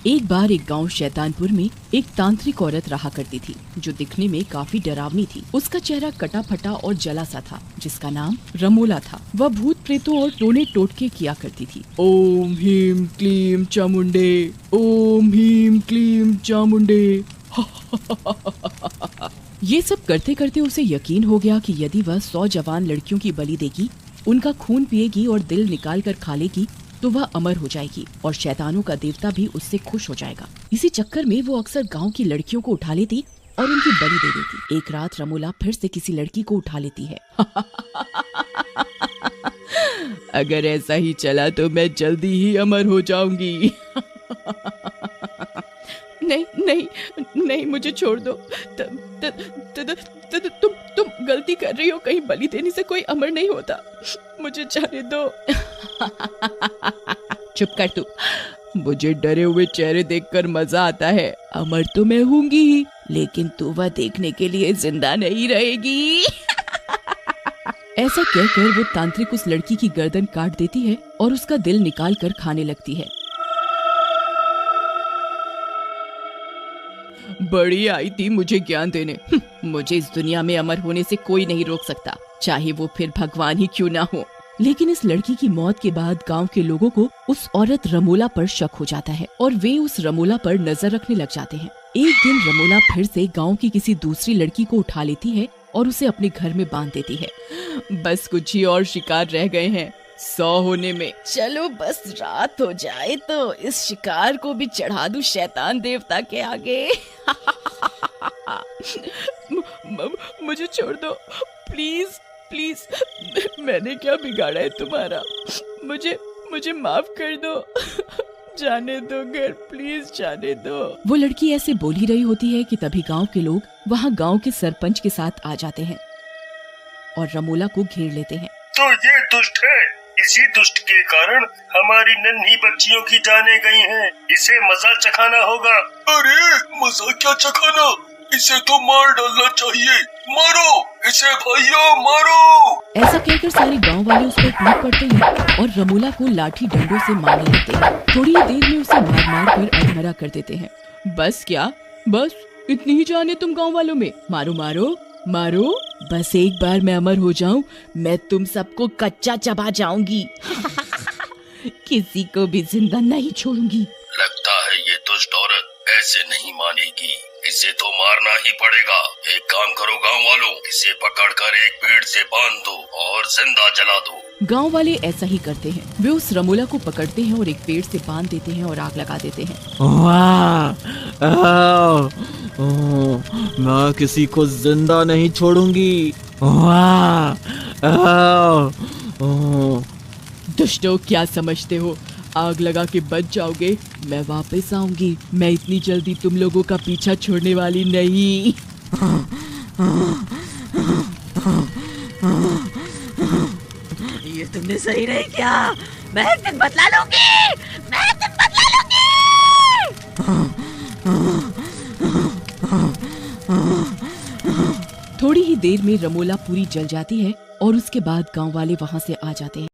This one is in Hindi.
एक बार एक गांव शैतानपुर में एक तांत्रिक औरत रहा करती थी, जो दिखने में काफी डरावनी थी। उसका चेहरा कटा फटा और जला सा था, जिसका नाम रमोला था। वह भूत प्रेतों और टोने टोटके किया करती थी। ओम ह्रीम क्लीम चामुंडे, ओम ह्रीम क्लीम चामुंडे। ये सब करते करते उसे यकीन हो गया कि यदि वह 100 जवान लड़कियों की बलि देगी, उनका खून पिएगी और दिल निकाल कर खा लेगी, तो वह अमर हो जाएगी और शैतानों का देवता भी उससे खुश हो जाएगा। इसी चक्कर में वो अक्सर गांव की लड़कियों को उठा लेती और उनकी बलि दे देती। एक रात रमोला फिर से किसी लड़की को उठा लेती है। अगर ऐसा ही चला तो मैं जल्दी ही अमर हो जाऊंगी। नहीं नहीं नहीं, मुझे छोड़ दो। तुम गलती कर रही हो। कहीं बलि देने से कोई अमर नहीं होता। मुझे जाने दो। चुप कर तू। मुझे डरे हुए चेहरे देखकर मजा आता है। अमर तो मैं हूँगी ही, लेकिन तू वह देखने के लिए जिंदा नहीं रहेगी। ऐसा कहकर वो तांत्रिक उस लड़की की गर्दन काट देती है और उसका दिल निकाल कर खाने लगती है। बड़ी आई थी मुझे ज्ञान देने। मुझे इस दुनिया में अमर होने से कोई नहीं रोक सकता, चाहे वो फिर भगवान ही क्यों ना हो। लेकिन इस लड़की की मौत के बाद गांव के लोगों को उस औरत रमोला पर शक हो जाता है और वे उस रमोला पर नजर रखने लग जाते हैं। एक दिन रमोला फिर से गांव की किसी दूसरी लड़की को उठा लेती है और उसे अपने घर में बांध देती है। बस कुछ ही और शिकार रह गए हैं 100 होने में। चलो बस रात हो जाए तो इस शिकार को भी चढ़ा दूं शैतान देवता के आगे। मुझे छोड़ दो प्लीज प्लीज। मैंने क्या बिगाड़ा है तुम्हारा? मुझे माफ कर दो। जाने दो घर, प्लीज जाने दो। वो लड़की ऐसे बोल ही रही होती है कि तभी गांव के लोग वहां गांव के सरपंच के साथ आ जाते हैं और रमोला को घेर लेते हैं। तो ये दुष्ट है, इसी दुष्ट के कारण हमारी नन्ही बच्चियों की जाने गई हैं। इसे मजा चखाना होगा। अरे मजा क्या चखाना, इसे तो मार डालना चाहिए। मारो इसे भाइयों, मारो। ऐसा कहकर सारे गांव वाले उस पर टूट पड़ते हैं और रमोला को लाठी डंडों से मारने लगते हैं। थोड़ी ही देर में उसे मार मार कर अधमरा कर देते हैं। बस क्या, बस इतनी ही जान है तुम गाँव वालों में? मारो मारो मारो, बस एक बार मैं अमर हो जाऊं, मैं तुम सबको कच्चा चबा जाऊंगी। किसी को भी जिंदा नहीं छोड़ूंगी। लगता है ये दुष्ट औरत ऐसे नहीं मानेगी, इसे तो मारना ही पड़ेगा। एक काम करो गांव वालों, इसे पकड़कर एक पेड़ से बांध दो और जिंदा जला दो। गांव वाले ऐसा ही करते हैं। वे उस रमोला को पकड़ते हैं और एक पेड़ से बांध देते हैं और आग लगा देते हैं। मैं किसी को जिंदा नहीं छोड़ूंगी। दुष्टों, क्या समझते हो आग लगा के बच जाओगे? मैं वापस आऊंगी। मैं इतनी जल्दी तुम लोगों का पीछा छोड़ने वाली नहीं। ये तुमने सही नहीं किया। मैं एक दिन बदला लूंगी। थोड़ी ही देर में रमोला पूरी जल जाती है और उसके बाद गांव वाले वहां से आ जाते हैं।